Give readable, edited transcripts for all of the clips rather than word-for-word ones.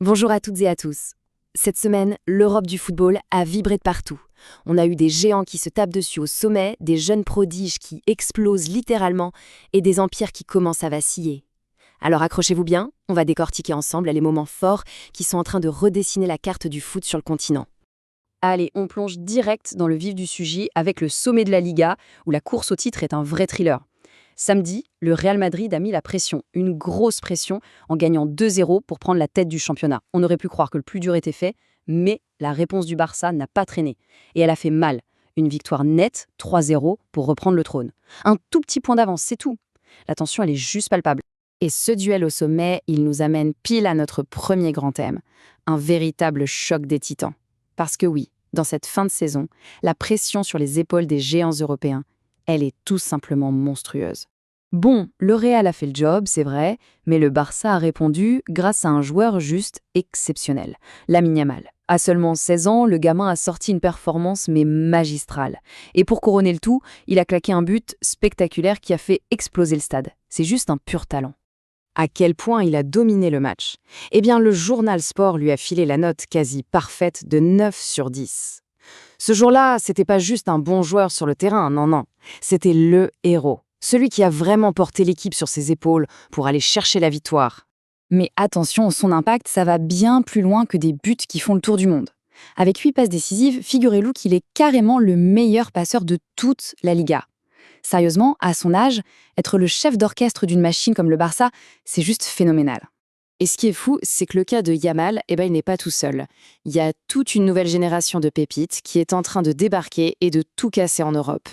Bonjour à toutes et à tous. Cette semaine, l'Europe du football a vibré de partout. On a eu des géants qui se tapent dessus au sommet, des jeunes prodiges qui explosent littéralement et des empires qui commencent à vaciller. Alors accrochez-vous bien, on va décortiquer ensemble les moments forts qui sont en train de redessiner la carte du foot sur le continent. Allez, on plonge direct dans le vif du sujet avec le sommet de la Liga, où la course au titre est un vrai thriller. Samedi, le Real Madrid a mis la pression, une grosse pression, en gagnant 2-0 pour prendre la tête du championnat. On aurait pu croire que le plus dur était fait, mais la réponse du Barça n'a pas traîné. Et elle a fait mal. Une victoire nette, 3-0, pour reprendre le trône. Un tout petit point d'avance, c'est tout. La tension, elle est juste palpable. Et ce duel au sommet, il nous amène pile à notre premier grand thème, un véritable choc des titans. Parce que oui, dans cette fin de saison, la pression sur les épaules des géants européens, elle est tout simplement monstrueuse. Bon, le Real a fait le job, c'est vrai, mais le Barça a répondu grâce à un joueur juste exceptionnel, Lamine Yamal. À seulement 16 ans, le gamin a sorti une performance mais magistrale. Et pour couronner le tout, il a claqué un but spectaculaire qui a fait exploser le stade. C'est juste un pur talent. À quel point il a dominé le match? Eh bien, le journal Sport lui a filé la note quasi parfaite de 9 sur 10. Ce jour-là, c'était pas juste un bon joueur sur le terrain, non. C'était le héros. Celui qui a vraiment porté l'équipe sur ses épaules pour aller chercher la victoire. Mais attention, son impact, ça va bien plus loin que des buts qui font le tour du monde. Avec 8 passes décisives, figurez-vous qu'il est carrément le meilleur passeur de toute la Liga. Sérieusement, à son âge, être le chef d'orchestre d'une machine comme le Barça, c'est juste phénoménal. Et ce qui est fou, c'est que le cas de Yamal, il n'est pas tout seul. Il y a toute une nouvelle génération de pépites qui est en train de débarquer et de tout casser en Europe.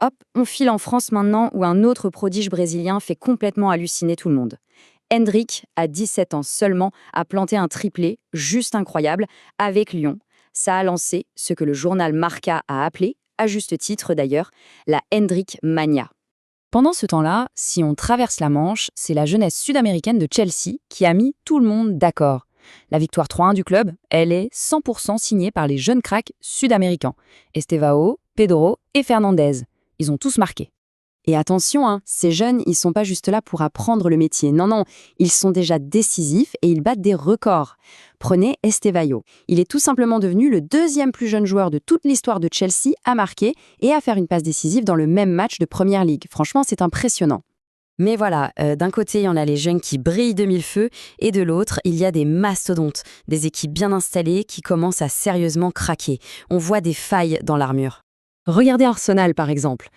Hop, on file en France maintenant où un autre prodige brésilien fait complètement halluciner tout le monde. Endrick, à 17 ans seulement, a planté un triplé, juste incroyable, avec Lyon. Ça a lancé ce que le journal Marca a appelé, à juste titre d'ailleurs, la Endrick Mania. Pendant ce temps-là, si on traverse la Manche, c'est la jeunesse sud-américaine de Chelsea qui a mis tout le monde d'accord. La victoire 3-1 du club, elle est 100% signée par les jeunes cracks sud-américains, Estevao, Pedro et Fernandez. Ils ont tous marqué. Et attention, ces jeunes, ils sont pas juste là pour apprendre le métier. Non, ils sont déjà décisifs et ils battent des records. Prenez Estevao. Il est tout simplement devenu le deuxième plus jeune joueur de toute l'histoire de Chelsea à marquer et à faire une passe décisive dans le même match de Première Ligue. Franchement, c'est impressionnant. Mais voilà, d'un côté, il y en a les jeunes qui brillent de mille feux, et de l'autre, il y a des mastodontes, des équipes bien installées qui commencent à sérieusement craquer. On voit des failles dans l'armure. Regardez Arsenal, par exemple.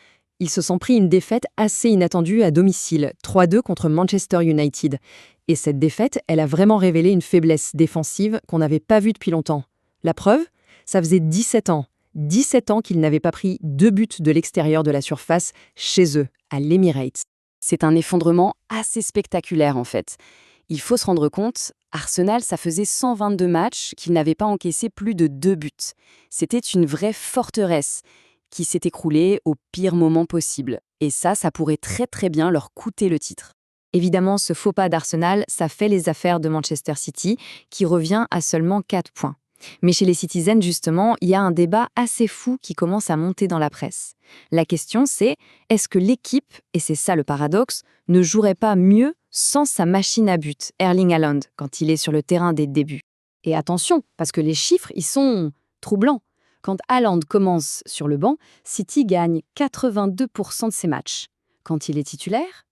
Ils se sont pris une défaite assez inattendue à domicile, 3-2 contre Manchester United. Et cette défaite, elle a vraiment révélé une faiblesse défensive qu'on n'avait pas vue depuis longtemps. La preuve, ça faisait 17 ans. 17 ans qu'ils n'avaient pas pris 2 buts de l'extérieur de la surface chez eux, à l'Emirates. C'est un effondrement assez spectaculaire en fait. Il faut se rendre compte, Arsenal, ça faisait 122 matchs qu'ils n'avaient pas encaissé plus de 2 buts. C'était une vraie forteresse qui s'est écroulée au pire moment possible. Et ça pourrait très bien leur coûter le titre. Évidemment, ce faux pas d'Arsenal, ça fait les affaires de Manchester City, qui revient à seulement 4 points. Mais chez les Citizens, justement, il y a un débat assez fou qui commence à monter dans la presse. La question, c'est, est-ce que l'équipe, et c'est ça le paradoxe, ne jouerait pas mieux sans sa machine à but, Erling Haaland, quand il est sur le terrain dès le début? Et attention, parce que les chiffres, ils sont troublants. Quand Haaland commence sur le banc, City gagne 82% de ses matchs. Quand il est titulaire,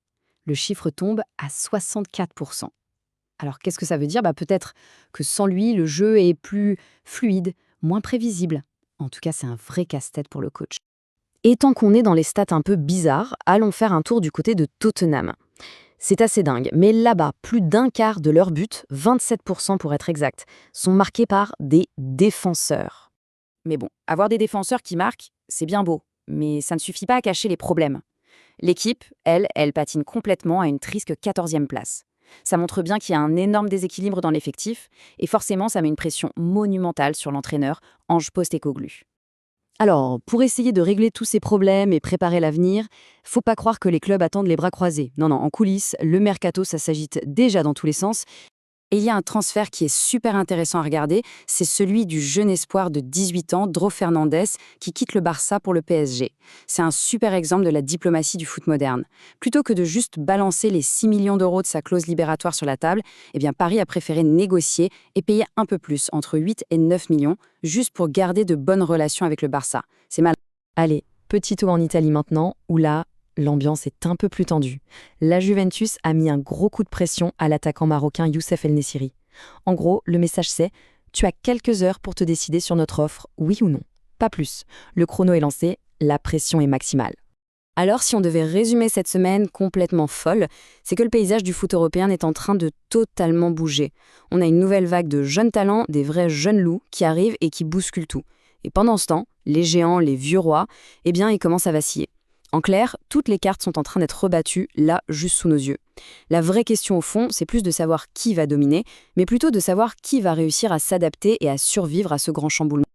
le chiffre tombe à 64%. Alors qu'est-ce que ça veut dire? Peut-être que sans lui, le jeu est plus fluide, moins prévisible. En tout cas, c'est un vrai casse-tête pour le coach. Et tant qu'on est dans les stats un peu bizarres, allons faire un tour du côté de Tottenham. C'est assez dingue, mais là-bas, plus d'un quart de leurs buts, 27% pour être exact, sont marqués par des défenseurs. Mais bon, avoir des défenseurs qui marquent, c'est bien beau, mais ça ne suffit pas à cacher les problèmes. L'équipe, elle patine complètement à une triste 14e place. Ça montre bien qu'il y a un énorme déséquilibre dans l'effectif, et forcément ça met une pression monumentale sur l'entraîneur, Ange Postecoglou. Alors, pour essayer de régler tous ces problèmes et préparer l'avenir, faut pas croire que les clubs attendent les bras croisés. Non, en coulisses, le mercato ça s'agite déjà dans tous les sens, Et il y a un transfert qui est super intéressant à regarder, c'est celui du jeune espoir de 18 ans, Dro Fernandez, qui quitte le Barça pour le PSG. C'est un super exemple de la diplomatie du foot moderne. Plutôt que de juste balancer les 6 millions d'euros de sa clause libératoire sur la table, eh bien Paris a préféré négocier et payer un peu plus, entre 8 et 9 millions, juste pour garder de bonnes relations avec le Barça. C'est mal. Allez, petit tour en Italie maintenant, où là, l'ambiance est un peu plus tendue. La Juventus a mis un gros coup de pression à l'attaquant marocain Youssef El-Nessiri. En gros, le message c'est « Tu as quelques heures pour te décider sur notre offre, oui ou non ?» Pas plus. Le chrono est lancé, la pression est maximale. Alors, si on devait résumer cette semaine complètement folle, c'est que le paysage du foot européen est en train de totalement bouger. On a une nouvelle vague de jeunes talents, des vrais jeunes loups qui arrivent et qui bousculent tout. Et pendant ce temps, les géants, les vieux rois, eh bien, ils commencent à vaciller. En clair, toutes les cartes sont en train d'être rebattues, là, juste sous nos yeux. La vraie question au fond, c'est plus de savoir qui va dominer, mais plutôt de savoir qui va réussir à s'adapter et à survivre à ce grand chamboulement.